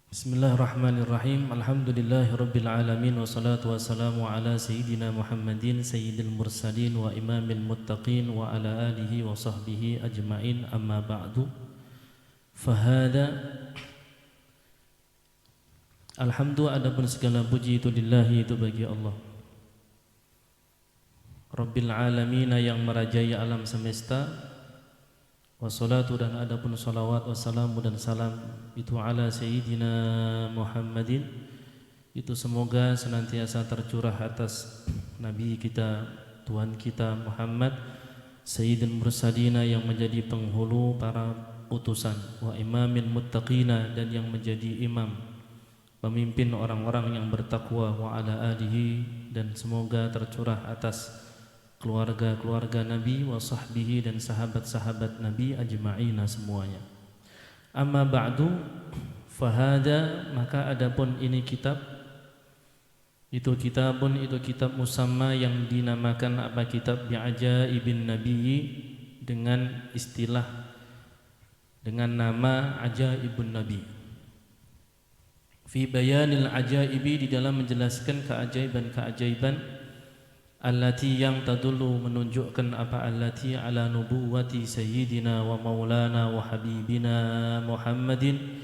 Bismillahirrahmanirrahim. Alhamdulillahirabbil alamin wassalatu wassalamu ala sayyidina Muhammadin sayyidil mursalin wa imamil muttaqin wa ala alihi wa sahbihi ajmain. Amma ba'du. Fahada alhamdu adapun segala puji itu lillahi, itu bagi Allah Rabbil alamin, yang merajai alam semesta. Wassalatu, dan adapun salawat, wassalamu dan salam itu ala sayyidina Muhammadin, itu semoga senantiasa tercurah atas Nabi kita, Tuhan kita Muhammad, sayyidil mursalina, yang menjadi penghulu para utusan, wa imamil muttaqina, dan yang menjadi imam, pemimpin orang-orang yang bertakwa, wa ala alihi, dan semoga tercurah atas keluarga-keluarga Nabi, wa sahbihi, dan sahabat-sahabat Nabi ajma'ina semuanya. Amma ba'du, fahada, maka adapun ini kitab, itu kitabun, itu kitab musamma yang dinamakan apa, kitab bi'ajaibin nabiyyi, dengan istilah, dengan nama ajaibun nabi. Fi bayanil ajaibi, di dalam menjelaskan keajaiban-keajaiban, allati, yang tadullu, menunjukkan apa, allati ala nubuwati sayyidina wa maulana wa habibina Muhammadin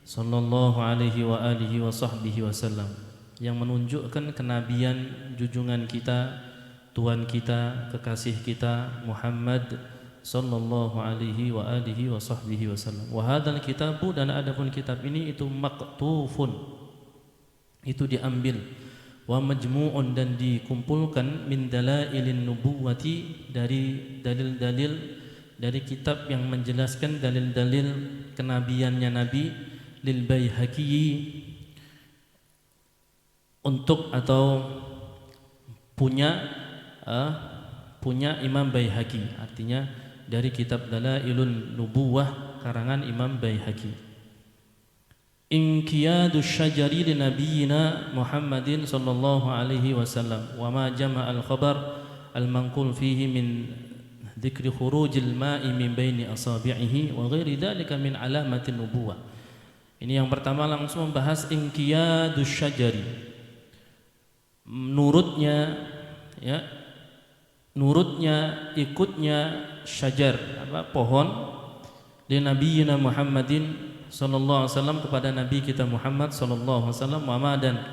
sallallahu alaihi wa alihi wa sahbihi wasallam, yang menunjukkan kenabian junjungan kita, Tuhan kita, kekasih kita Muhammad sallallahu alaihi wa alihi wa sahbihi wasallam. Wa hadzal kitabu, dan adapun kitab ini itu maktufun, itu diambil, wa majmu'un, dan dikumpulkan, min dalailin nubuwati, dari dalil-dalil, dari kitab yang menjelaskan dalil-dalil kenabiannya Nabi, lil Baihaqi, untuk atau punya Imam Baihaqi, artinya dari kitab Dalailun Nubuwah karangan Imam Baihaqi. Inqiyadus syajari li nabiyina Muhammadin sallallahu alaihi wasallam, wa ma jama'al khabar al-manqul fihi min dzikri khurujil ma'i min baini asabi'ihi wa ghairi dzalika min alamatin nubuwah. Ini yang pertama, langsung membahas inqiyadus syajari, nurutnya, ya, nurutnya, ikutnya syajar, apa, pohon, li nabiyina Muhammadin sallallahu alaihi wasallam, kepada Nabi kita Muhammad sallallahu alaihi wasallam, wa ma, dan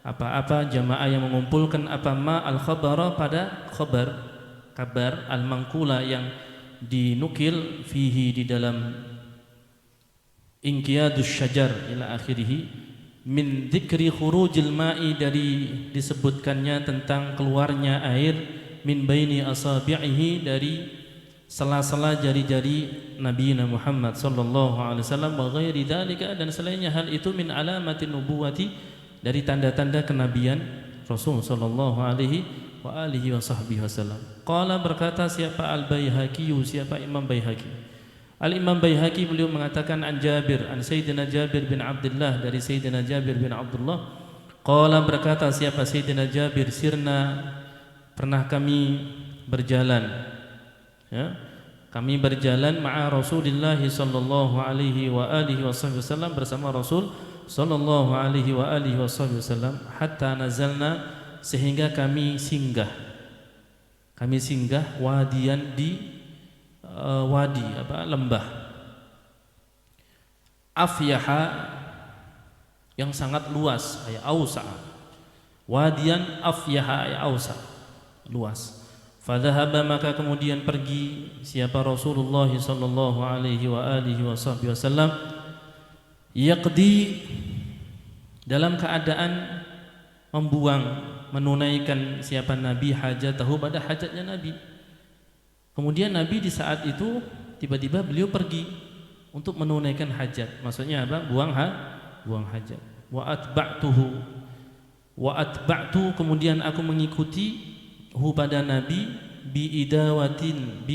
apa-apa jamaah yang mengumpulkan apa, ma al khabara, pada khabar, kabar, al manqula, yang dinukil, fihi, di dalam inqiyadus syajar ila akhirih, min dzikri khurujil ma'i, dari disebutkannya tentang keluarnya air, min baini asabi'ihi, dari sela-sela jari-jari Nabi Muhammad sallallahu alaihi wasallam, wa ghairi dzalika, dan selainnya hal itu, min alamatin nubuwati, dari tanda-tanda kenabian Rasul sallallahu alaihi wa alihi wa sahbihi wasallam. Qala, berkata siapa, al-Baihaqi, siapa Imam Baihaqi. Al-Imam Baihaqi, beliau mengatakan, an Jabir, an Sayyidina Jabir bin Abdullah, dari Sayyidina Jabir bin Abdullah. Qala, berkata siapa Sayyidina Jabir, sirna, pernah kami berjalan, ya, kami berjalan, ma'a Rasulillah sallallahu alaihi wa alihi wasallam, bersama Rasul sallallahu alaihi wa alihi wasallam, hatta nazalna, sehingga kami singgah, wadian, di wadi, apa, lembah, afyaha, yang sangat luas, ay ausa, wadian afyaha, ay ausa, luas. Fadhahaba, maka kemudian pergi siapa, Rasulullah sallallahu alaihi wa alihi wasallam, yaqdi, dalam keadaan membuang, menunaikan siapa Nabi, hajatahu, pada hajatnya Nabi. Kemudian Nabi di saat itu tiba-tiba beliau pergi untuk menunaikan hajat, maksudnya apa, buang hajat. Wa atba'tu, kemudian aku mengikuti, hu, pada Nabi, biidawatin,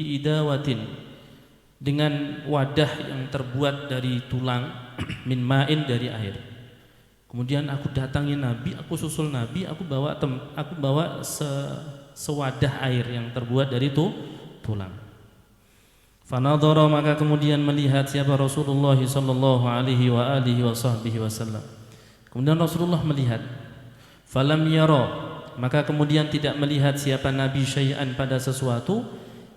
dengan wadah yang terbuat dari tulang, min ma'in, dari air. Kemudian aku datangi Nabi, aku susul Nabi, aku bawa sewadah air yang terbuat dari tulang. Fanadhara, maka kemudian melihat siapa Rasulullah sallallahu alaihi wa alihi wasallam. Kemudian Rasulullah melihat. Falam yara, maka kemudian tidak melihat siapa Nabi syai'an pada sesuatu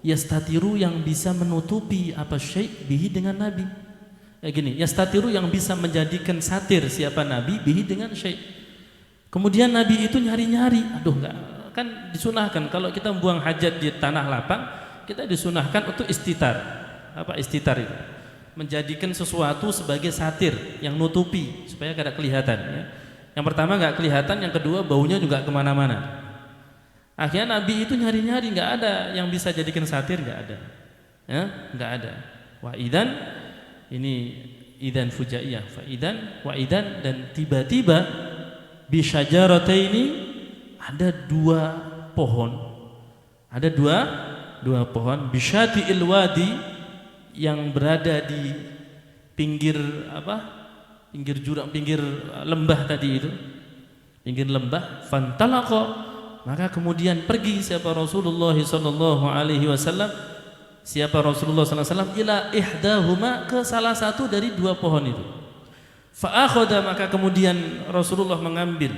yastatiru yang bisa menutupi apa syai' bihi dengan Nabi. Gini, yastatiru yang bisa menjadikan satir siapa Nabi bihi dengan syai'. Kemudian Nabi itu nyari-nyari, aduh enggak, kan disunahkan kalau kita buang hajat di tanah lapang, kita disunahkan untuk istitar. Apa istitar itu? Menjadikan sesuatu sebagai satir yang nutupi supaya tidak kelihatan ya. Yang pertama nggak kelihatan, yang kedua baunya juga kemana-mana. Akhirnya Nabi itu nyari-nyari, nggak ada yang bisa jadikan satir, nggak ada ya, nggak ada. Wa idan, ini idan fujaiyah, fa idan wa idan, dan tiba-tiba bi syajarataini, ada dua pohon, ada dua pohon, bisyati ilwadi, yang berada di pinggir pinggir jurang, pinggir lembah tadi itu, pinggir lembah. Fantalaqa, maka kemudian pergi siapa Rasulullah sallallahu alaihi wasallam, siapa Rasulullah sallallahu alaihi wasallam, ila ihdahuma, ke salah satu dari dua pohon itu. Fa akhadha, maka kemudian Rasulullah mengambil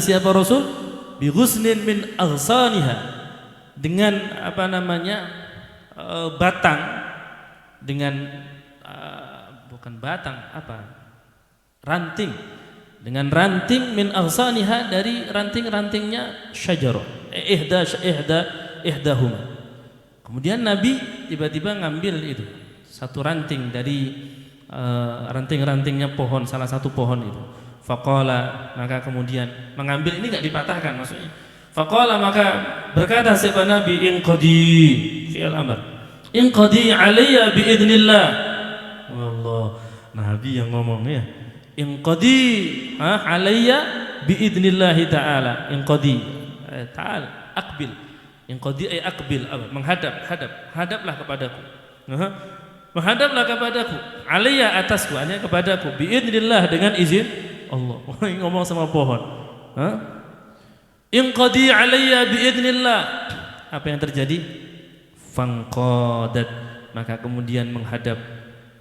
siapa Rasul, bi ghusnin min aghsaniha, dengan batang, dengan bukan batang, ranting, dengan ranting min aghsaniha, dari ranting-rantingnya syajarah, ihdahuma. Kemudian Nabi tiba-tiba ngambil itu satu ranting dari ranting-rantingnya pohon, salah satu pohon itu. Faqala, maka kemudian mengambil, ini enggak dipatahkan maksudnya. Faqala, maka berkata siapa Nabi, inqadi, fi'il amr, inqadi alayya biidznillah. Wallah, Nabi yang ngomong ya, inqadi alayya biidznillah ta'ala. Inqadi ta'ala, aqbil, inqadi ay aqbil, hadaplah kepadaku, menghadaplah kepadaku, alayya, atasku, hanya kepadaku, biidznillah, dengan izin Allah. Ngomong sama pohon. Inqadi alayya biidznillah. Apa yang terjadi? Fanqadat, maka kemudian menghadap,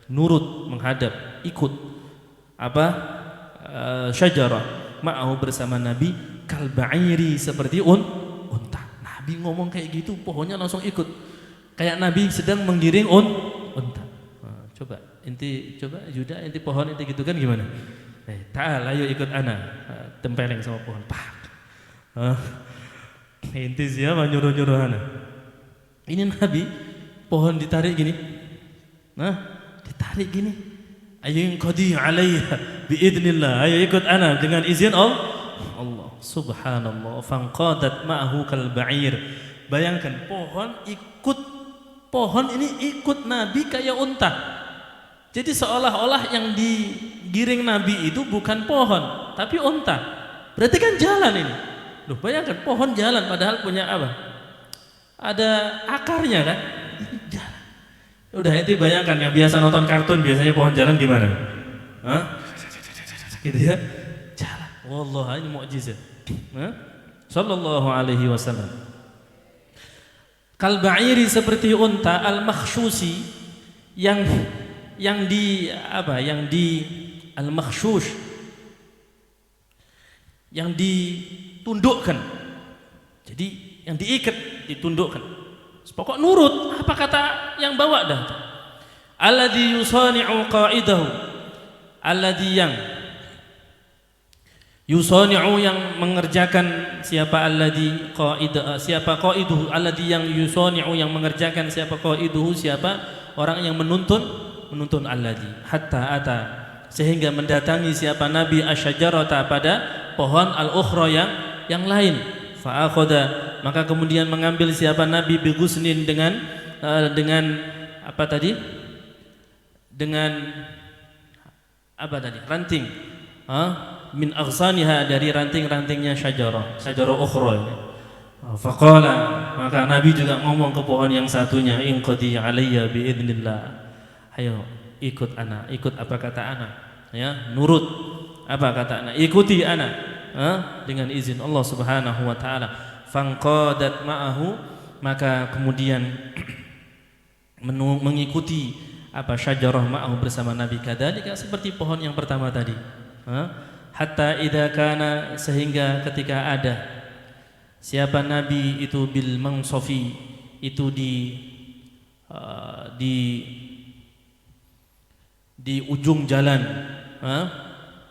nurut, menghadap, ikut syajarah ma'ahu, bersama Nabi, kalba'iri, seperti unta. Nabi ngomong kayak gitu, pohonnya langsung ikut, kayak Nabi sedang menggiring unta. Coba Yuda, inti pohon inti gitu kan gimana? Ta'al, ayo ikut ana, tempeleng sama pohon, pak. Inti siapa nyuruh-nyuruh ana? Ini Nabi, pohon ditarik gini, ditarik gini, ayo inqadi alayya biidznillah, ayo ikut ana dengan izin Allah. Subhanallah. Fanqadat ma'ahu kalba'ir. Bayangkan, pohon ini ikut Nabi kayak unta. Jadi seolah-olah yang digiring Nabi itu bukan pohon tapi unta. Berarti kan jalan ini. Loh, bayangkan, pohon jalan padahal punya apa? Ada akarnya kan? Jalan. Udah, itu bayangkan, yang biasa nonton kartun biasanya pohon jalan gimana? Gitu ya, jalan. Wallah, ini mukjizat. Sallallahu alaihi wasallam. Kalba'iri, seperti unta, al-makhsyusi, yang al-makhsyush, yang ditundukkan. Jadi yang diikat, ditundukkan. Pokok nurut apa kata yang bawa dah. Alladzi yusani'u qa'idahu, alladzi yang yusani'u, yang mengerjakan, siapa alladzi siapa qa'iduhu, alladzi yang yusani'u, yang mengerjakan, siapa qa'iduhu, siapa orang yang menuntun alladzi, hatta ata, sehingga mendatangi siapa Nabi asyajarata, pada pohon al-ukhra, yang lain. Fa akhadha, maka kemudian mengambil siapa Nabi bigusnin, dengan apa tadi? Dengan apa tadi? Ranting. Min aghsaniha, dari ranting-rantingnya syajarah ukhra. Faqala, maka Nabi juga ngomong ke pohon yang satunya, inqadi alayya biidznillah. Ayo ikut ana, ikut apa kata ana, ya, nurut apa kata ana, ikuti ana, dengan izin Allah Subhanahu wa taala. Fanqadat ma'ahu, maka kemudian mengikuti syajarah ma'ahu bersama Nabi, kadzalika seperti pohon yang pertama tadi. Hatta idza kana, sehingga ketika ada siapa Nabi itu bil mangsofi, itu di ujung jalan,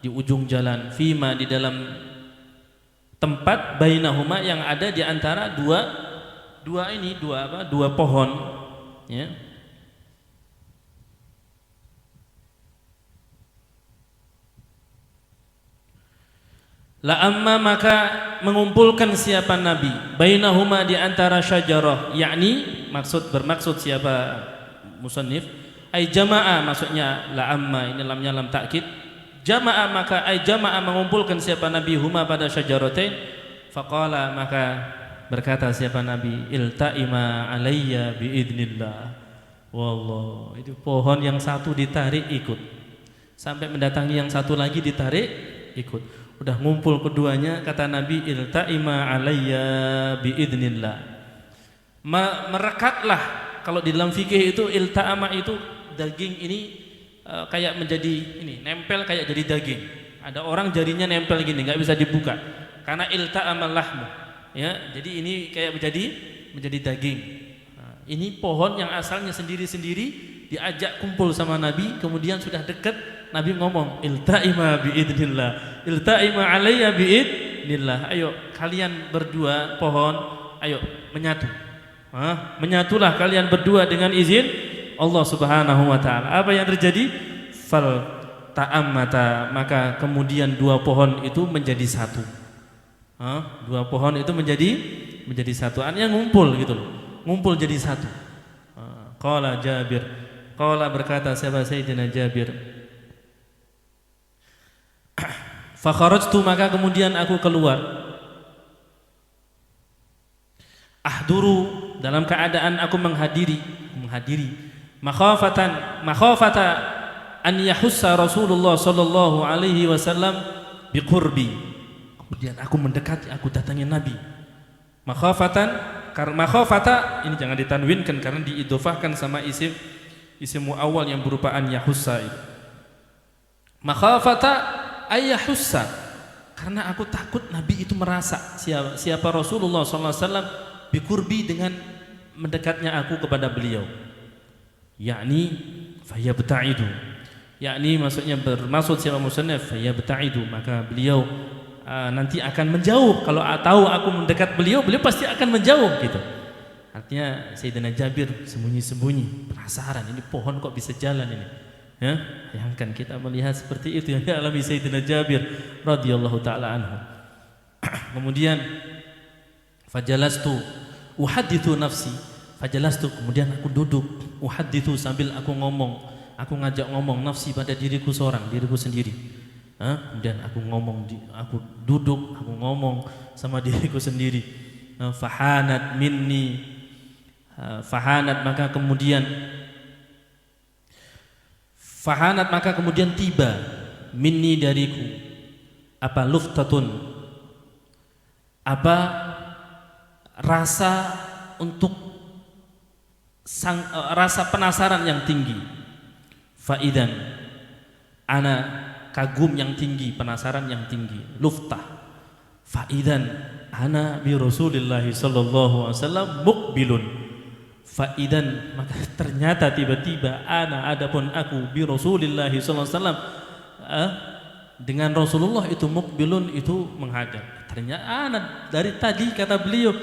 di ujung jalan, fima, di dalam tempat, bainahuma, yang ada di antara dua pohon, ya. La amma, maka mengumpulkan siapa Nabi, bainahuma, di antara syajarah, yakni bermaksud siapa musannif, ai jama'a, maksudnya la amma ini lamnya lam takkid, jama'a, maka ai jama'a mengumpulkan siapa Nabi huma pada syajaratain, faqala, maka berkata siapa Nabi, ilta'ima alayya biidnillah. Wallah, itu pohon yang satu ditarik ikut, sampai mendatangi yang satu lagi ditarik ikut. Udah ngumpul keduanya, kata Nabi, ilta'ima alayya biidnillah. Merekatlah, kalau di dalam fikih itu ilta'ama itu daging ini kayak menjadi ini, nempel kayak jadi daging. Ada orang jarinya nempel gini, nggak bisa dibuka karena ilta'amal lahmu, ya. Jadi ini kayak menjadi daging. Nah, ini pohon yang asalnya sendiri-sendiri diajak kumpul sama Nabi, kemudian sudah dekat Nabi ngomong, ilta'ima biidnillah, ilta'ima alayya biidnillah. Ayo kalian berdua pohon, ayo menyatu. Menyatulah kalian berdua dengan izin Allah Subhanahu wa taala. Apa yang terjadi? Fal ta'ammata, maka kemudian dua pohon itu menjadi satu. Dua pohon itu menjadi satu. Artinya ngumpul gitu loh. Ngumpul jadi satu. Qala Jabir, qala, berkata siapa Sayyidina Jabir, fa kharajtu, maka kemudian aku keluar, ahduru, dalam keadaan aku menghadiri makhafata an yahussa Rasulullah sallallahu alaihi wasallam biqurbi. Kemudian aku mendekati, aku datangi Nabi. Karena makhafata ini jangan ditanwinkan karena diidhofahkan sama isim muawwal yang berupa an yahussa itu. Makhafata ayahussa, karena aku takut Nabi itu merasa siapa Rasulullah SAW biqurbi, dengan mendekatnya aku kepada beliau, yakni fayabta'idu, yakni maksudnya bermaksud siapa musannaf fayabta'idu, maka beliau nanti akan menjauh. Kalau tahu aku mendekat beliau pasti akan menjauh gitu. Artinya Sayyidina Jabir sembunyi-sembunyi, penasaran, ini pohon kok bisa jalan ini, ya. Bayangkan kita melihat seperti itu yang dialami Sayyidina Jabir radhiyallahu taala anhu. Kemudian fajalastu uhadithu nafsi, fajalastu, kemudian aku duduk, uhadithu, sambil aku ngomong, aku ngajak ngomong nafsi, pada diriku sendiri. Kemudian aku ngomong, aku duduk, aku ngomong sama diriku sendiri. Fahanat minni, fahanat, maka kemudian tiba minni, dariku, luftatun, rasa untuk rasa penasaran yang tinggi. Faidan, ana, kagum yang tinggi, penasaran yang tinggi, luftah. Faidan ana bi Rasulillahi sallallahu alaihi wasallam muqbilun. Faidan, maka ternyata tiba-tiba ana, adapun aku, bi Rasulillahi sallallahu alaihi wasallam, dengan Rasulullah itu muqbilun, itu menghadap. Ternyata ana, dari tadi kata beliau,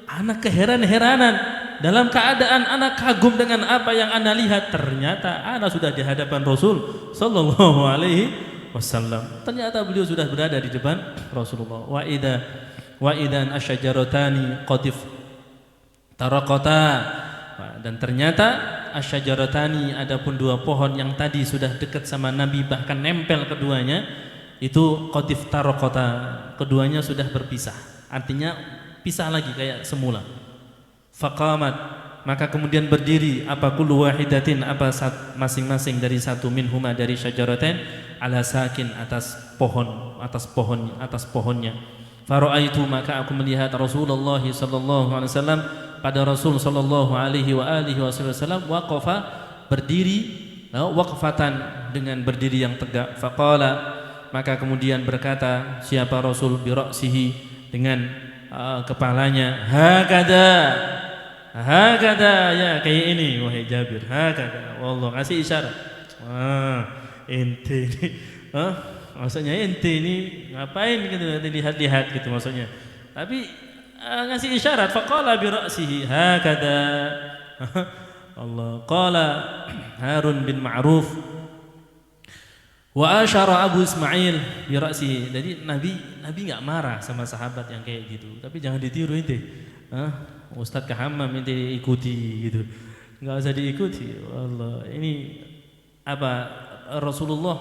ana keheran-heranan, dalam keadaan ana kagum dengan apa yang ana lihat, ternyata ana sudah di hadapan Rasul sallallahu alaihi wasallam. Ternyata beliau sudah berada di depan Rasulullah. Wa idan asyajaratani qatif tarakata, dan ternyata asyajaratani, adapun dua pohon yang tadi sudah dekat sama Nabi, bahkan nempel keduanya, itu qatif tarakata, keduanya sudah berpisah, artinya pisah lagi kayak semula. Faqamat, maka kemudian berdiri, kullu wahidatin, masing-masing dari satu, minhuma, dari syajaratain, ala sakin, atas pohonnya. Fara'aitu, maka aku melihat Rasulullah sallallahu alaihi wasallam pada Rasul sallallahu alaihi wasallam, waqafa, berdiri, waqfatan, dengan berdiri yang tegak. Faqala, maka kemudian berkata siapa Rasul, bi ra'sihi, dengan kepalanya, hakada ya, kayak ini wahai Jabir, hakada. Wallah, kasih isyarat. Ente ini, maksudnya ente ini ngapain gitu, lihat-lihat gitu maksudnya. Tapi ngasih isyarat, faqala bi ra'sihi hakada. Allah. Qala Harun bin Ma'ruf wa asyara Abu Ismail bi ra'sihi. Jadi Nabi enggak marah sama sahabat yang kayak gitu. Tapi jangan ditiru ente. Ustaz ke hammam ente ikuti gitu. Enggak usah diikuti. Allah. Ini apa, Rasulullah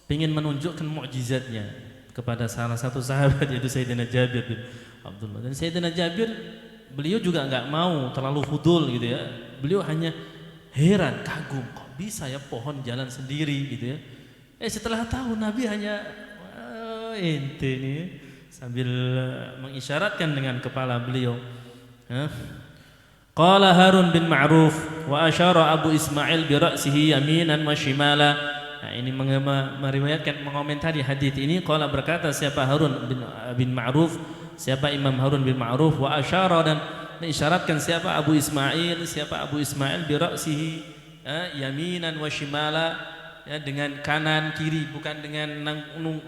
ingin menunjukkan mukjizatnya kepada salah satu sahabat, yaitu Sayyidina Jabir bin Abdullah. Dan Sayyidina Jabir, beliau juga enggak mau terlalu fudul gitu ya. Beliau hanya heran, kagum, kok bisa ya pohon jalan sendiri gitu ya. Setelah tahu Nabi hanya ente ini, sambil mengisyaratkan dengan kepala beliau. Qala Harun bin Ma'ruf wa asyara Abu Ismail bi ra'sihi yaminan wa shimala. Nah, ini meriwayatkan, mengomentari hadis ini. Qala, berkata siapa Harun bin Ma'ruf, siapa Imam Harun bin Ma'ruf, wa asyara, dan mengisyaratkan siapa Abu Ismail bi ra'sihi yaminan wa shimala, ya, dengan kanan kiri, bukan dengan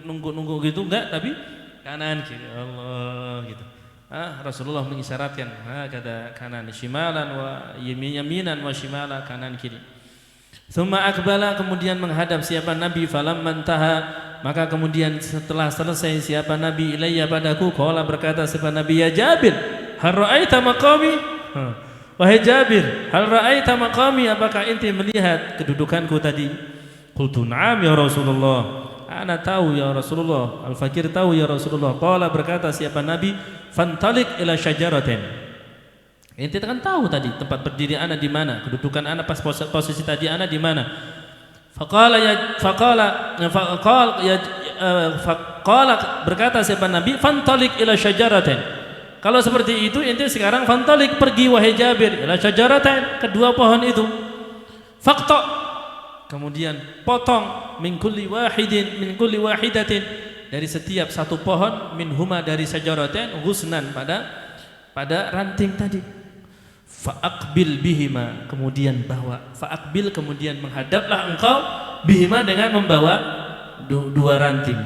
nunggu gitu, enggak, tapi kanan kiri. Allah gitu. Rasulullah mengisyaratkan kata kanan, shimalan wa yaminan wa shimala, kanan kiri. Tsumma akbala, kemudian menghadap siapa Nabi, falamman taha, maka kemudian setelah selesai siapa Nabi, ilayya, padaku, qala, berkata siapa Nabi, ya Jabir, hal ra'aita maqami? Wahai Jabir, hal ra'aita maqami, apakah ente melihat kedudukanku tadi? Qultu na'am ya Rasulullah, ana tahu ya Rasulullah, al-fakir tahu ya Rasulullah. Qala, berkata siapa Nabi, fantalik ila syajaratin. Ente kan tahu tadi tempat berdiri ana di mana, kedudukan ana pas posisi tadi ana di mana. Faqala berkata siapa Nabi, fantalik ila syajaratin. Kalau seperti itu ente sekarang fantalik, pergi wahai Jabir, ila syajaratin, kedua pohon itu. Faqta, kemudian potong, min kulli wahidatin, dari setiap satu pohon, minhuma, dari syajaratin, ghusnan, pada ranting tadi. Fa'aqbil bihima, kemudian bawa, fa'aqbil, kemudian menghadaplah engkau, bihima, dengan membawa dua ranting.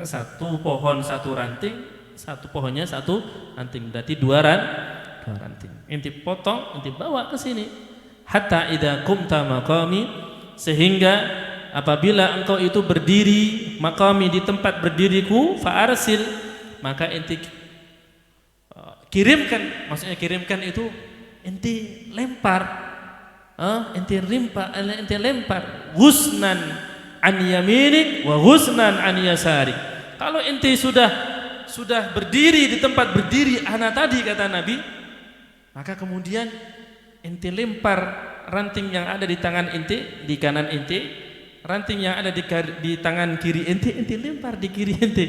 Satu pohon satu ranting, satu pohonnya satu ranting, berarti dua ranting. Inti potong, inti bawa ke sini. Hatta idza qumta maqami, sehingga apabila engkau itu berdiri, maqami, di tempat berdiriku, fa'arsil, maka inti kirimkan, maksudnya kirimkan itu ente lempar, ente lempar, ghusnan an yaminik wa ghusnan an yasarik. Kalau ente sudah berdiri di tempat berdiri ana tadi, kata Nabi, maka kemudian ente lempar ranting yang ada di tangan ente, di kanan ente, ranting yang ada di tangan kiri ente lempar di kiri ente.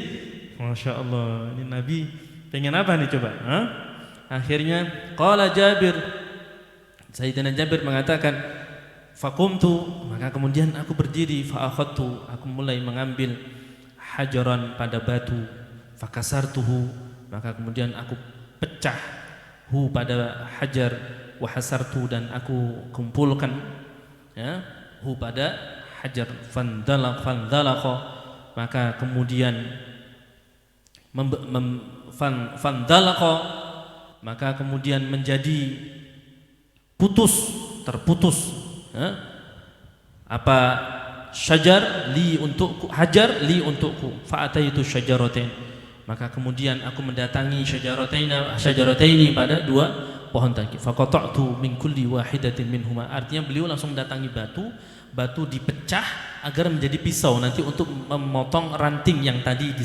Masya Allah, ini Nabi pengen apa nih coba? Akhirnya qala Jabir, Sayyidina Jabir mengatakan, faqumtu, maka kemudian aku berdiri, fa'akhadtu, aku mulai mengambil, hajaran, pada batu, fakasartuhu, maka kemudian aku pecah, pada hajar, wahasartu, dan aku kumpulkan, ya, pada hajar, fandalaqa, maka kemudian fandalaqa, maka kemudian menjadi terputus, apa, syajar li untukku, hajar li untukku, fa'ataitu syajaratain, maka kemudian aku mendatangi syajaratain, pada dua pohon tadi. Faqata'tu min kulli wahidatin minhuma, artinya beliau langsung mendatangi batu dipecah agar menjadi pisau nanti untuk memotong ranting yang tadi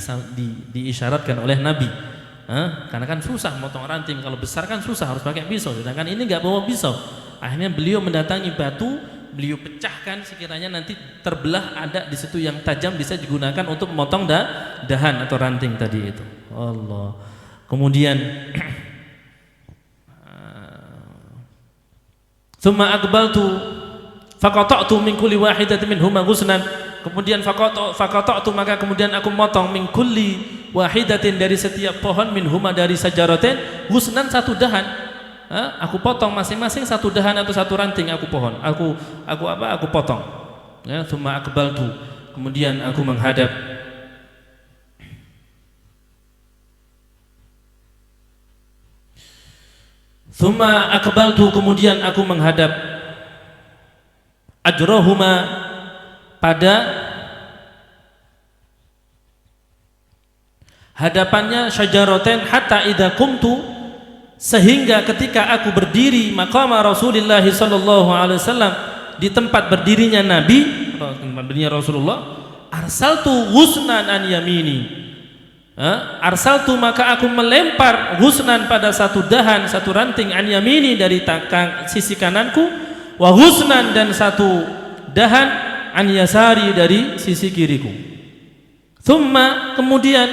diisyaratkan oleh Nabi. Karena kan susah motong ranting, kalau besar kan susah, harus pakai pisau, sedangkan ini enggak bawa pisau. Akhirnya beliau mendatangi batu, beliau pecahkan sekiranya nanti terbelah, ada di situ yang tajam bisa digunakan untuk memotong dahan atau ranting tadi itu. Allah. Kemudian Tsumma aqbaltu faqata'tu min kulli wahidatin minhuma ghusnan. Kemudian faqata'tu maka kemudian aku motong min kulli wahidatin dari setiap pohon minhuma dari sajaratin ghusnan satu dahan. Aku potong masing-masing satu dahan atau satu ranting aku potong. Ya, tsumma aqbaltu. Kemudian aku menghadap. Tsumma aqbaltu kemudian aku menghadap ajrahuma pada hadapannya syajaratain hatta idza qumtu sehingga ketika aku berdiri maqama Rasulullah sallallahu alaihi wasallam di tempat berdirinya Nabi, tempat berdirinya Rasulullah, arsaltu ghusnan an yamini. Arsaltu maka aku melempar ghusnan pada satu dahan, satu ranting an yamini dari sisi kananku, wa ghusnan dan satu dahan an yasari dari sisi kiriku. Thumma kemudian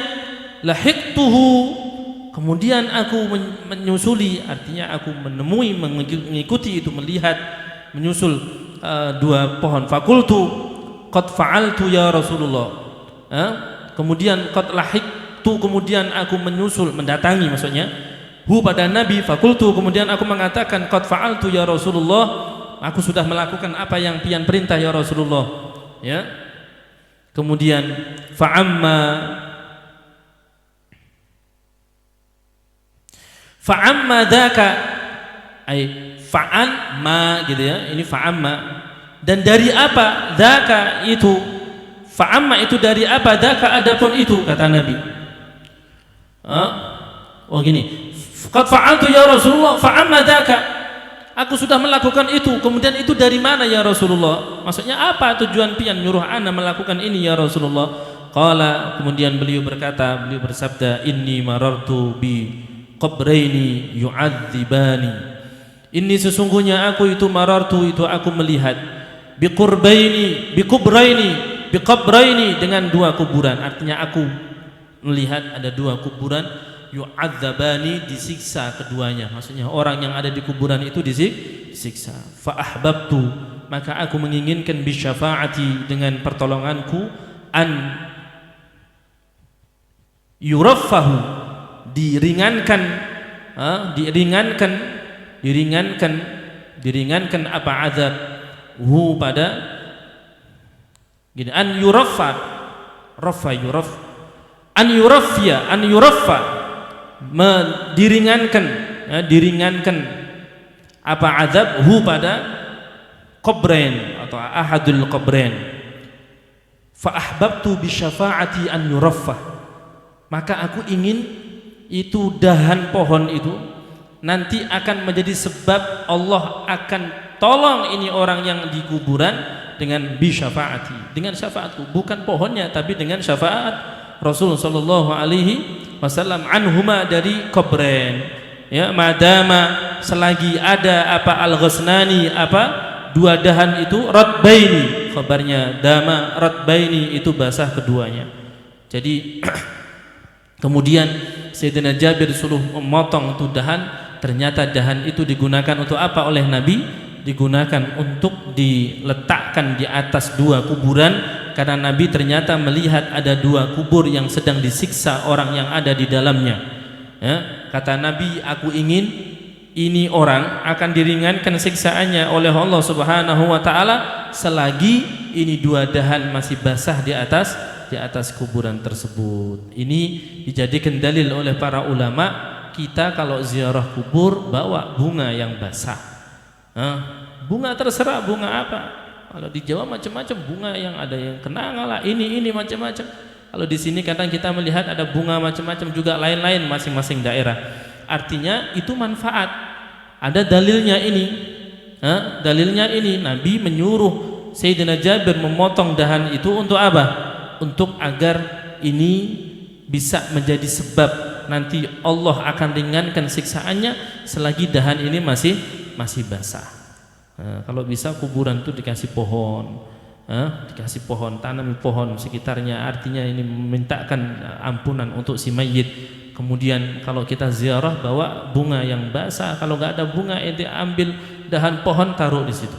lahiqtuhu, kemudian aku menyusuli, artinya aku menemui, mengikuti itu, melihat, menyusul dua pohon. Fakultu qad fa'altu ya Rasulullah. Kemudian qad lahiqtu, kemudian aku menyusul, mendatangi maksudnya hu pada Nabi. Fakultu kemudian aku mengatakan qad fa'altu ya Rasulullah, aku sudah melakukan apa yang pian perintah ya Rasulullah. Ya. Kemudian fa'amma dzaka ai fa'an ma gitu ya. Ini fa'amma, dan dari apa dzaka itu, fa'amma itu dari apa, dzaka adapun itu, kata Nabi. Oh gini, qad fa'altu ya Rasulullah fa'amma dzaka, aku sudah melakukan itu, kemudian itu dari mana ya Rasulullah, maksudnya apa tujuan pian nyuruh ana melakukan ini ya Rasulullah. Qala, kemudian beliau bersabda, inni marartu bi qabraini yu'adzibani, ini sesungguhnya aku itu marartu itu aku melihat bi qabraini dengan dua kuburan, artinya aku melihat ada dua kuburan yu'adzabani, disiksa keduanya, maksudnya orang yang ada di kuburan itu disiksa. Fa ahbabtu, maka aku menginginkan bi syafaati, dengan pertolonganku, an yuraffahu, diringankan apa azab hu pada gini, an yuraffa an yuraffa diringankan apa azab hu pada qabrain atau ahadul qabrain. Fa ahbabtu bi syafaati an yuraffa, maka aku ingin itu dahan pohon itu nanti akan menjadi sebab Allah akan tolong ini orang yang di kuburan dengan bi syafaati, dengan syafaatku, bukan pohonnya tapi dengan syafaat Rasul sallallahu alaihi wasallam anhuma dari qabrain. Ya, madama selagi ada apa al-ghusnani, apa dua dahan itu, ratbaini, kabarnya dama ratbaini itu basah keduanya. Jadi kemudian Sayyidina Jabir suruh memotong itu dahan, ternyata dahan itu digunakan untuk apa oleh Nabi? Digunakan untuk diletakkan di atas dua kuburan, karena Nabi ternyata melihat ada dua kubur yang sedang disiksa orang yang ada di dalamnya. Ya, kata Nabi, aku ingin ini orang akan diringankan siksaannya oleh Allah Subhanahu wa taala selagi ini dua dahan masih basah di atas kuburan tersebut. Ini dijadikan dalil oleh para ulama, kita kalau ziarah kubur bawa bunga yang basah. Bunga terserah, bunga apa? Kalau di Jawa macam-macam bunga, yang ada yang kenanga, ini macam-macam. Kalau di sini kadang kita melihat ada bunga macam-macam juga, lain-lain masing-masing daerah. Artinya itu manfaat. Ada dalilnya ini. Dalilnya ini, Nabi menyuruh Sayyidina Jabir memotong dahan itu untuk apa? Untuk agar ini bisa menjadi sebab nanti Allah akan ringankan siksaannya selagi dahan ini masih basah. Kalau bisa kuburan itu dikasih pohon, tanami pohon sekitarnya, artinya ini memintakan ampunan untuk si mayit. Kemudian kalau kita ziarah bawa bunga yang basah, kalau nggak ada bunga ente ambil dahan pohon, taruh di situ.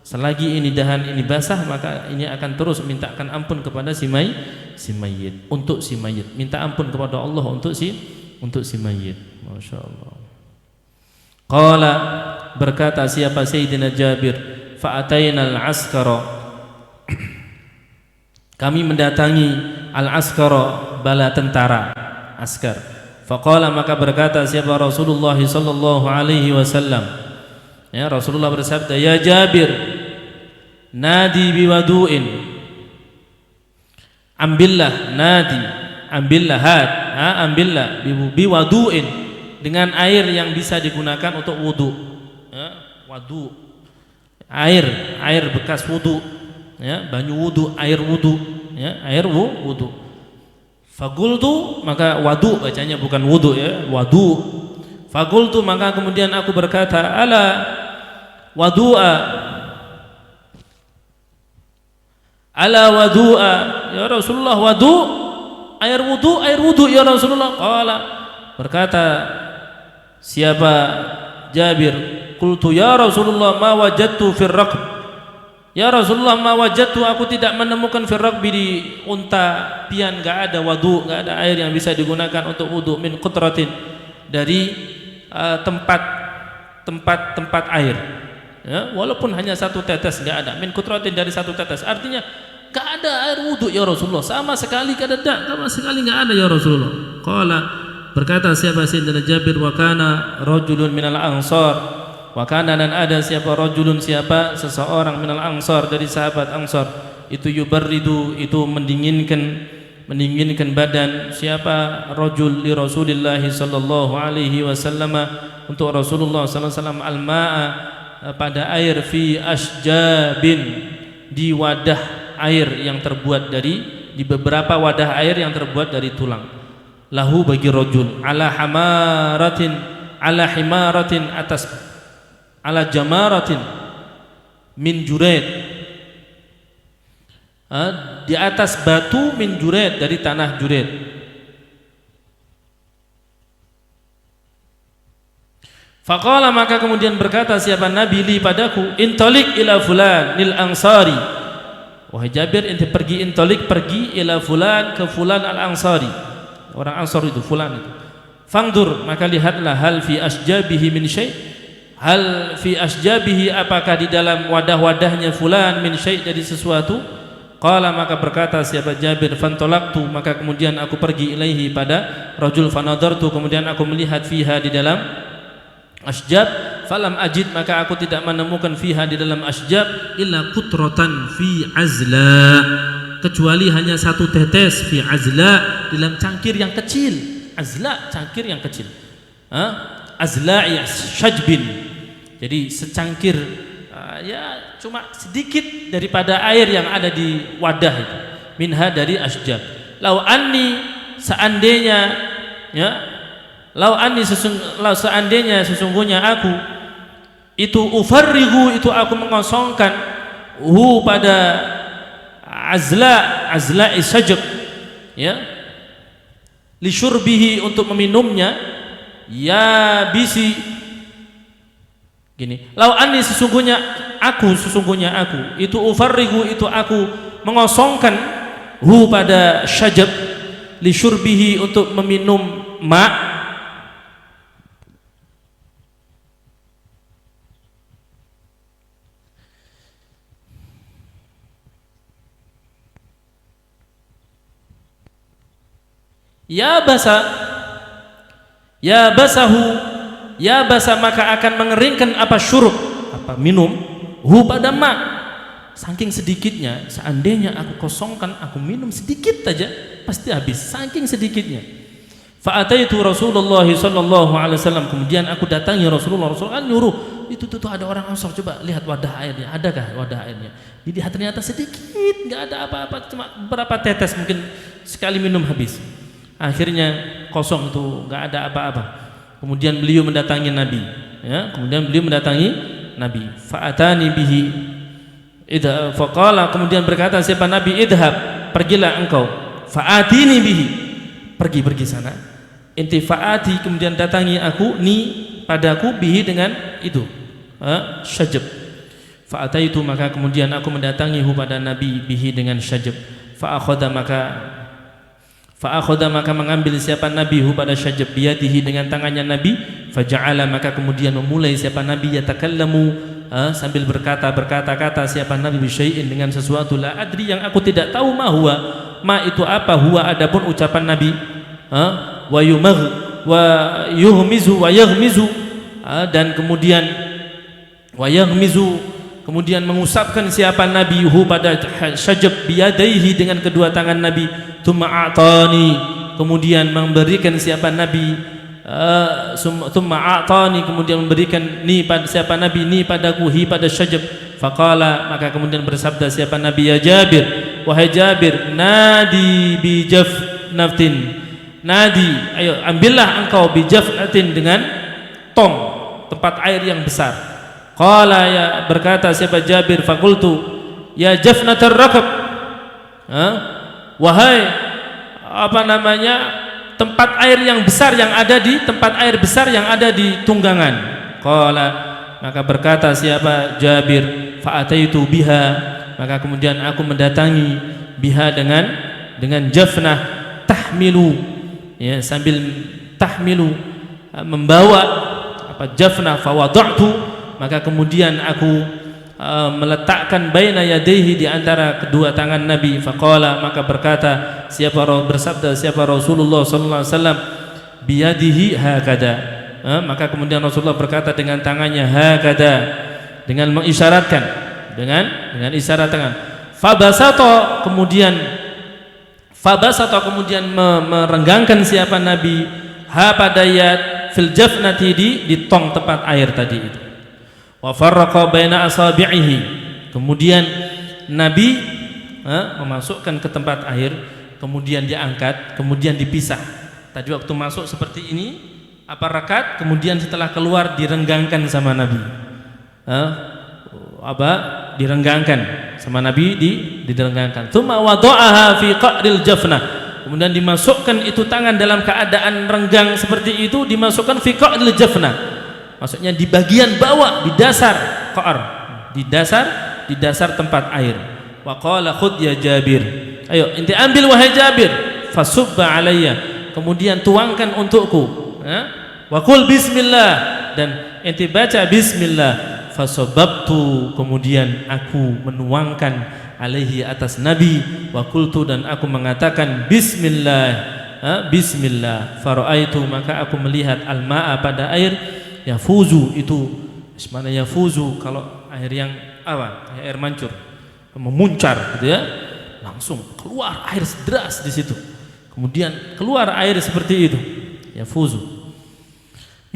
Selagi ini dahan ini basah, maka ini akan terus mintakan ampun kepada si mayit, untuk si mayit. Minta ampun kepada Allah untuk si mayit. Masya Allah. Qala, berkata siapa Sayyidina Jabir, fa'ataina al-askara, kami mendatangi al-askara, bala tentara, askar. Faqala, maka berkata siapa Rasulullah sallallahu alaihi wasallam, ya, Rasulullah bersabda, ya Jabir, nadi biwadu'in, ambillah, nadi, ambillah, ambillah biwadu'in, dengan air yang bisa digunakan untuk wudu, ya, wadu, air bekas wudu, ya, banyu wudu, air wudu, ya, air wudu. Fagultu, maka wadu bacanya bukan wudu, ya, wadu. Fagultu, maka kemudian aku berkata, ala wadu'a, ala wadu'a, ya Rasulullah, wadu, air wudu ya Rasulullah. Qala, berkata siapa Jabir, qultu ya Rasulullah ma wajadtu fir raqb, ya Rasulullah ma wajadtu, aku tidak menemukan fir raqbi, di unta pian enggak ada wadu, enggak ada air yang bisa digunakan untuk wudu, min qutratin, dari tempat air, ya, walaupun hanya satu tetes enggak ada, min qutratin, dari satu tetes, artinya enggak ada air wudu ya Rasulullah, sama sekali enggak ada ya Rasulullah. Qala, berkata siapa Sayyidina Jabir, wa kana rajulun minal ansar, wa kana, dan ada siapa rajulun, siapa seseorang, minal ansar, dari sahabat Ansar, itu yubarridu, itu mendinginkan badan, siapa rajul, li Rasulillah sallallahu alaihi wasallam, untuk Rasulullah sallallahu alaihi wasallam, al-ma'a, pada air, fi asjabin, di wadah air yang terbuat dari, di beberapa wadah air yang terbuat dari tulang, lahu, bagi rajul, ala himaratin, atas, ala jamaratin min jured, di atas batu, min jured, dari tanah jured. Faqala, maka kemudian berkata siapa Nabi li padaku, intalik ila fulan lil ansari, wahai Jabir, ente pergi, intalik, pergi, ila fulan, ke fulan al ansari, orang Ansar itu, fulan itu. Fangdur, maka lihatlah, hal fi asjabihi min syai', hal fi asjabihi, apakah di dalam wadah-wadahnya fulan, min syai', dari sesuatu. Qala, maka berkata siapa Jabir, fantolaktu, maka kemudian aku pergi, ilaihi, pada rajul, fanadartu, kemudian aku melihat, fiha, di dalam asjab, falam ajid, maka aku tidak menemukan, fiha, di dalam asjab, illa qutratan fi azla, kecuali hanya satu tetes, fi azla, dalam cangkir yang kecil, azla, cangkir yang kecil, azla ya syajbin, jadi secangkir, ya cuma sedikit daripada air yang ada di wadah itu, minha, dari asjab. Lau anni, seandainya, ya, seandainya sesungguhnya aku itu, ufarrigu, itu aku mengosongkan, hu, pada azla syajab, ya, li syurbihi, untuk meminumnya, ya bisi, gini, lau anni, sesungguhnya aku itu, ufarrigu, itu aku mengosongkan, hu, pada syajab, li syurbihi, untuk meminum ma', ya basahu, ya basa, maka akan mengeringkan, apa syurub, apa minum, hu, pada ma, saking sedikitnya, seandainya aku kosongkan, aku minum sedikit aja, pasti habis, saking sedikitnya. Fa'ataitu Rasulullah sallallahu alaihi wasallam, kemudian aku datangi Rasulullah kan nyuruh, itu tuh ada orang Ansar, coba lihat wadah airnya, adakah wadah airnya? Dilihat, ternyata sedikit, enggak ada apa-apa, cuma beberapa tetes, mungkin sekali minum habis. Akhirnya kosong itu, enggak ada apa-apa. Kemudian beliau mendatangi Nabi, ya, Nabi. Fa'atani bihi, faqala, kemudian berkata siapa Nabi, idhab, pergilah engkau, fa'atini bihi, pergi sana, inti fa'ati, kemudian datangi aku, ni, padaku, bihi, dengan itu, syajab. Fa'ataitu, maka kemudian aku mendatangihu pada Nabi bihi dengan syajab. Fa'akhadha maka mengambil siapa Nabi hu pada syajab biyadihi dengan tangannya Nabi. Faja'ala, maka kemudian memulai siapa Nabi yatakallamu, sambil berkata-kata siapa Nabi bisyai'in dengan sesuatu, la adri, yang aku tidak tahu, ma huwa, ma itu apa, huwa adapun ucapan Nabi, wa yuhmizu wa yaghmizu, dan kemudian wa yaghmizu, kemudian mengusapkan siapa Nabi hu pada syajab biyadaihi dengan kedua tangan Nabi. Tsumma a'tani, kemudian memberikan siapa Nabi, tsumma a'tani, kemudian memberikan ni pada siapa Nabi, ni padaku, hi pada syajab. Faqala, maka kemudian bersabda siapa Nabi, ya Jabir, wahai Jabir, nadi bi jafnatin, nadi, ayo ambillah engkau bi jafnatin, dengan tong, tempat air yang besar. Qala, ya berkata siapa Jabir, faqultu ya jafnatar rakab, wahai tempat air yang besar yang ada di tunggangan. Qala, maka berkata siapa Jabir, fa'ataitu biha, maka kemudian aku mendatangi biha dengan jafnah, tahmilu, ya, sambil tahmilu, membawa jafnah. Fawada'tu, maka kemudian aku meletakkan baina yadayhi, di antara kedua tangan Nabi. Faqala, maka bersabda siapa Rasulullah sallallahu alaihi wasallam, biyadihi hakada, maka kemudian Rasulullah berkata dengan tangannya hakada, dengan mengisyaratkan dengan isyarat tangan. Fabasata, kemudian merenggangkan siapa Nabi pada yad fil jafnati, di tong tempat air tadi itu. Wa farraqa baina asabi'ihi, kemudian Nabi memasukkan ke tempat air, kemudian diangkat, kemudian dipisah. Tadi waktu masuk seperti ini, rakaat, kemudian setelah keluar direnggangkan sama Nabi, direnggangkan sama Nabi, direnggangkan. Tsumma wada'aha fi qa'ril jafnah, kemudian dimasukkan itu tangan dalam keadaan renggang seperti itu, dimasukkan fi qa'ril jafnah, maksudnya di bagian bawah, di dasar qa'r, di dasar tempat air. Wa qala khudh ya Jabir, ayo ente ambil wahai Jabir. Fasubba alayya, kemudian tuangkan untukku, wa qul bismillah, dan ente baca bismillah. Fasababtu, kemudian aku menuangkan alaihi, atas Nabi. Wa qultu, dan aku mengatakan bismillah, bismillah. Faraitu, maka aku melihat al-ma'a, pada air, yafuzu, itu mana yafuzu, kalau air yang air mancur, memuncar gitu ya, langsung keluar air deras di situ, kemudian keluar air seperti itu, yafuzu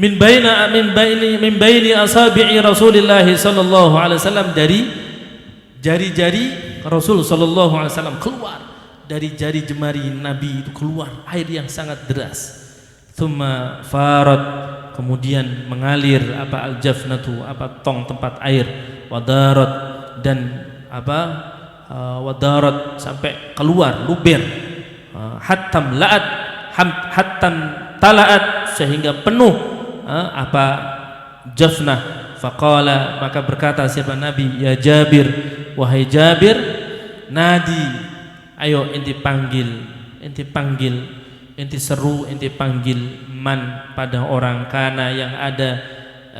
min baini asabi'i Rasulillah sallallahu alaihi wasallam, dari jari-jari Rasul sallallahu alaihi wasallam, keluar dari jari jemari Nabi itu keluar air yang sangat deras. Tsumma farad, kemudian mengalir al-jafnatu, tong tempat air, wadarat, dan wadarat, sampai keluar luber, hattam talaat, sehingga penuh jafnah. Faqala, maka berkata siapa Nabi, ya Jabir, wahai Jabir, nadi, ayo ente panggil, ente seru, ente panggil, man, pada orang, kana, yang ada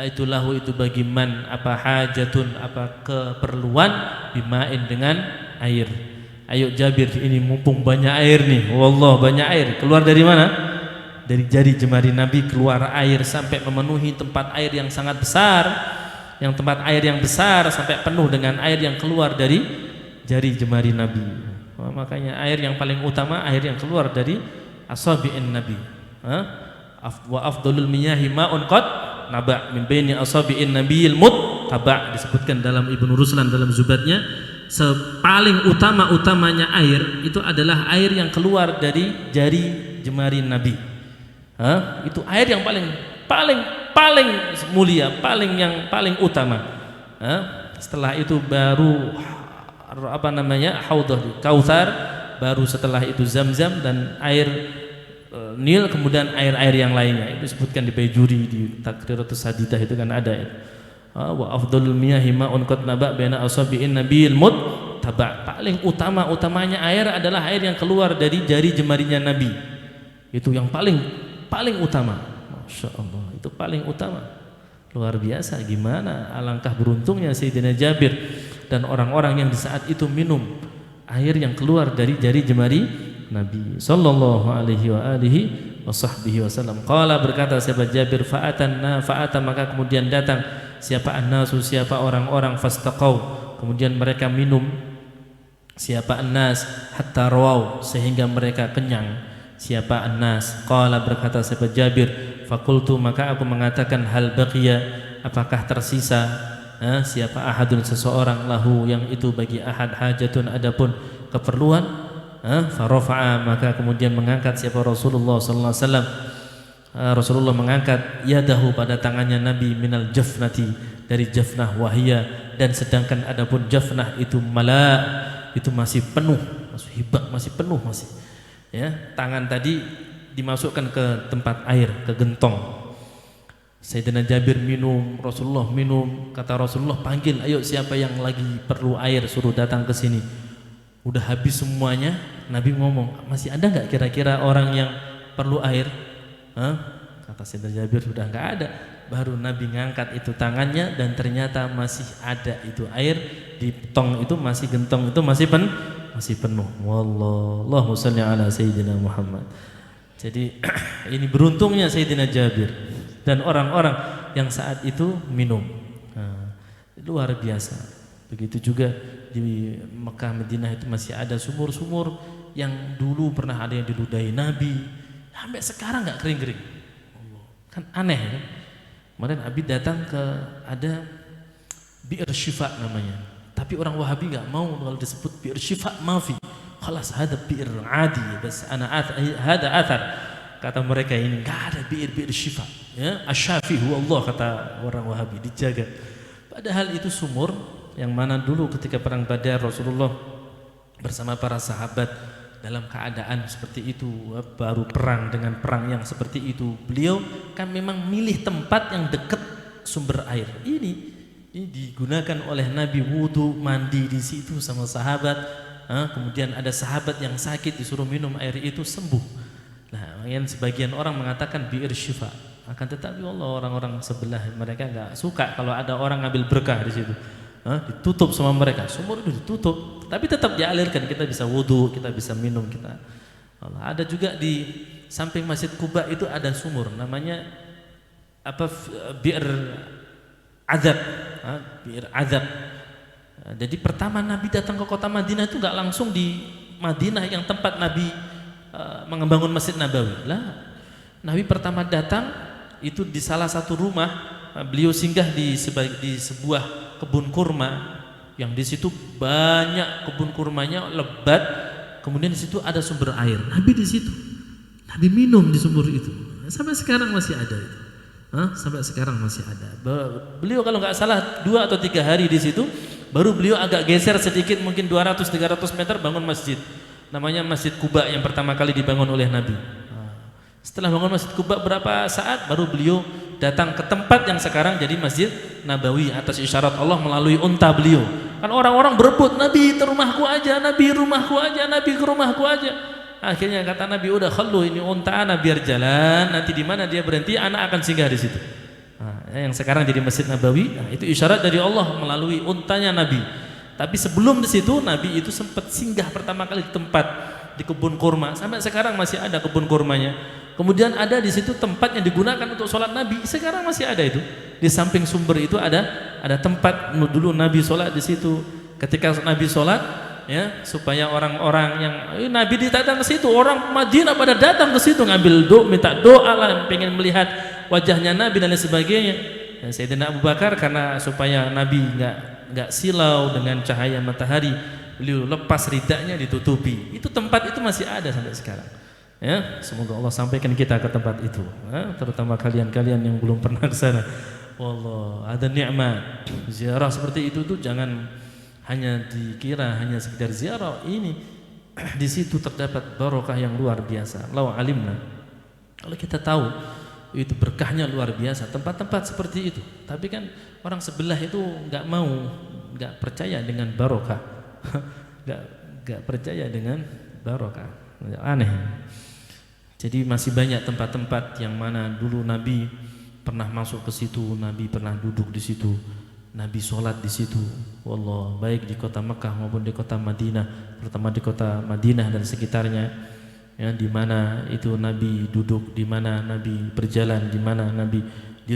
itu lahu, itu bagi man, hajatun, keperluan, bimain, dengan air. Ayo Jabir, ini mumpung banyak air nih, wallah banyak air. Keluar dari mana? Dari jari jemari Nabi keluar air sampai memenuhi tempat air yang sangat besar, sampai penuh dengan air yang keluar dari jari jemari Nabi. Makanya air yang paling utama, air yang keluar dari asabi'in Nabi. Wa afdalul miyahi ma'un qad naba' min baini asabi'in nabiyil muttaba', disebutkan dalam Ibnu Ruslan dalam Zubatnya, sepaling utamanya air itu adalah air yang keluar dari jari jemari Nabi. Itu air yang paling mulia, paling utama. Setelah itu baru Haudhul Kautsar, baru setelah itu Zam-Zam dan air Nil, kemudian air-air yang lainnya. Itu disebutkan di Baijuri, di Taqriratus Sadidah itu kan ada. Wa afdhalul miyahi ma'un qad naba baina asabi'in nabiyil muttaba. Paling utamanya air adalah air yang keluar dari jari jemarinya Nabi. Itu yang paling utama. Masya Allah, itu paling utama. Luar biasa, gimana alangkah beruntungnya Sayyidina Jabir dan orang-orang yang di saat itu minum air yang keluar dari jari jemari Nabi sallallahu alaihi wa alihi wasahbihi wasallam. Qala, berkata sahabat Jabir, fa'ata maka kemudian datang siapa annasu, siapa orang-orang, fastaqau, kemudian mereka minum, siapa annas, hatta rawau, sehingga mereka kenyang, siapa annas. Qala, berkata sahabat Jabir, fakultu maka aku mengatakan, hal baqiya, apakah tersisa, siapa ahadun, seseorang, lahu yang itu bagi ahad, hajatun adapun keperluan, farafa'a maka kemudian mengangkat siapa Rasulullah sallallahu alaihi wasallam, Rasulullah mengangkat yadahu pada tangannya Nabi, minal jafnati, dari jafnah, wahia, dan sedangkan adapun jafnah itu itu masih penuh, masih hibak, masih penuh, masih ya, tangan tadi dimasukkan ke tempat air, ke gentong. Sayyidina Jabir minum, Rasulullah minum, kata Rasulullah, panggil, ayo siapa yang lagi perlu air suruh datang ke sini. Udah habis semuanya, Nabi ngomong, masih ada nggak kira-kira orang yang perlu air? Kata Sayyidina Jabir, sudah nggak ada. Baru Nabi ngangkat itu tangannya dan ternyata masih ada itu air di tong itu, masih gentong itu masih penuh. Wallahu shalli ala Sayyidina Muhammad. Jadi ini beruntungnya Sayyidina Jabir dan orang-orang yang saat itu minum. Luar biasa. Begitu juga di Mekah, Madinah itu masih ada sumur-sumur yang dulu pernah ada yang diludahi Nabi, sampai sekarang nggak kering-kering. Kan aneh kan? Kemarin Nabi datang ke ada Bi'r Syifa namanya, tapi orang Wahabi nggak mau kalau disebut Bi'r Syifa, mafi. Khalas hada bi'r adi, bas ana hada athar. Kata mereka ini nggak ada bi'r Syifa. Ya, asy-Syafi huwa Allah, kata orang Wahabi, dijaga. Padahal itu sumur yang mana dulu ketika perang Badar Rasulullah bersama para sahabat dalam keadaan seperti itu, baru perang dengan perang yang seperti itu. Beliau kan memang milih tempat yang dekat sumber air. Ini digunakan oleh Nabi, wudu, mandi di situ sama sahabat. Kemudian ada sahabat yang sakit disuruh minum air itu, sembuh. Nah, yang sebagian orang mengatakan bi'r syifa. Akan tetapi Allah, orang-orang sebelah mereka enggak suka kalau ada orang ngambil berkah di situ. Ditutup sama mereka, sumur itu ditutup, tapi tetap dialirkan, kita bisa wudu, kita bisa minum, kita. Ada juga di samping Masjid Quba itu ada sumur, namanya Bi'r Adzab, Bi'r Adzab. Jadi pertama Nabi datang ke kota Madinah itu nggak langsung di Madinah yang tempat Nabi membangun Masjid Nabawi. Lah, Nabi pertama datang itu di salah satu rumah, beliau singgah di sebuah kebun kurma yang di situ banyak kebun kurmanya lebat, kemudian di situ ada sumber air. Nabi di situ, Nabi minum di sumber itu. Sampai sekarang masih ada itu. Sampai sekarang masih ada. Beliau kalau nggak salah 2 atau 3 hari di situ, baru beliau agak geser sedikit, mungkin 200-300 meter, bangun masjid. Namanya Masjid Quba yang pertama kali dibangun oleh Nabi. Setelah bangun Masjid Quba berapa saat, baru beliau datang ke tempat yang sekarang jadi Masjid Nabawi atas isyarat Allah melalui unta beliau. Kan orang-orang berebut, Nabi ke rumahku aja, Nabi rumahku aja, Nabi ke rumahku aja. Akhirnya kata Nabi, udah khallu, ini unta anak biar jalan, nanti di mana dia berhenti anak akan singgah di situ. Yang sekarang jadi Masjid Nabawi, itu isyarat dari Allah melalui untanya Nabi. Tapi sebelum di situ Nabi itu sempat singgah pertama kali di tempat di kebun kurma, sampai sekarang masih ada kebun kurmanya. Kemudian ada di situ tempat yang digunakan untuk sholat Nabi, sekarang masih ada itu. Di samping sumber itu ada tempat dulu Nabi sholat di situ. Ketika Nabi sholat, ya, supaya orang-orang yang Nabi datang ke situ, orang Madinah pada datang ke situ ngambil doa, minta doa lah, pengen melihat wajahnya Nabi dan lain sebagainya. Sayyidina Abu Bakar karena supaya Nabi enggak silau dengan cahaya matahari, beliau lepas ridanya ditutupi. Itu tempat itu masih ada sampai sekarang. Ya, semoga Allah sampaikan kita ke tempat itu, terutama kalian-kalian yang belum pernah ke sana. Wallah, ada nikmat ziarah seperti itu tuh, jangan hanya dikira hanya sekedar ziarah. Ini di situ terdapat barokah yang luar biasa. Lau alimna, kalau kita tahu itu berkahnya luar biasa, tempat-tempat seperti itu. Tapi kan orang sebelah itu nggak mau, nggak percaya dengan barokah, nggak percaya dengan barokah, aneh. Jadi masih banyak tempat-tempat yang mana dulu Nabi pernah masuk ke situ, Nabi pernah duduk di situ, Nabi sholat di situ. Wallah, baik di kota Mekah maupun di kota Madinah, terutama di kota Madinah dan sekitarnya, ya, di mana itu Nabi duduk, di mana Nabi berjalan, di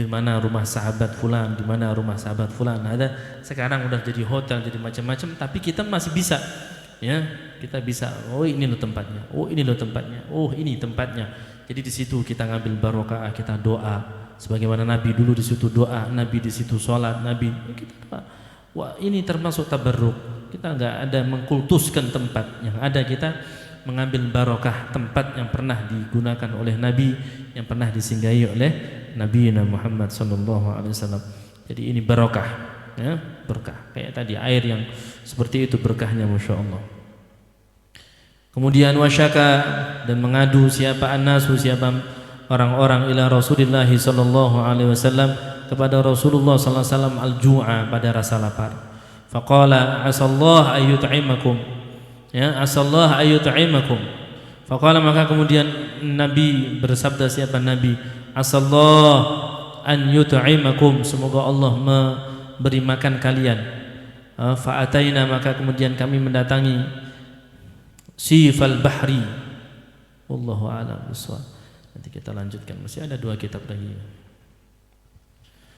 mana rumah sahabat fulan, di mana rumah sahabat fulan. Ada sekarang udah jadi hotel, jadi macam-macam, tapi kita masih bisa, ya, kita bisa. Oh ini loh tempatnya, oh ini loh tempatnya, oh ini tempatnya. Jadi di situ kita ngambil barokah, kita doa. Sebagaimana Nabi dulu di situ doa, Nabi di situ sholat, Nabi kita doa. Wah ini termasuk tabarruk. Kita nggak ada mengkultuskan tempat, yang ada kita mengambil barokah tempat yang pernah digunakan oleh Nabi, yang pernah disinggahi oleh Nabi Muhammad SAW. Jadi ini barokah, ya, berkah. Kayak tadi air yang seperti itu berkahnya, masya Allah. Kemudian wasyaka, dan mengadu siapa annasu, siapa orang-orang ila Rasulullah sallallahu alaihi wasallam, kepada Rasulullah sallallahu alaihi wasallam al-ju'a, pada rasa lapar. Faqala asallahu ayyut'imakum, ya, asallahu ayyut'imakum. Faqala, maka kemudian Nabi bersabda, siapa Nabi, asallahu an yut'imakum, semoga Allah memberi makan kalian. Fa'ataina, maka kemudian kami mendatangi sifal bahri. Wallahu a'lam bishawab. Nanti kita lanjutkan, masih ada 2 kitab lagi.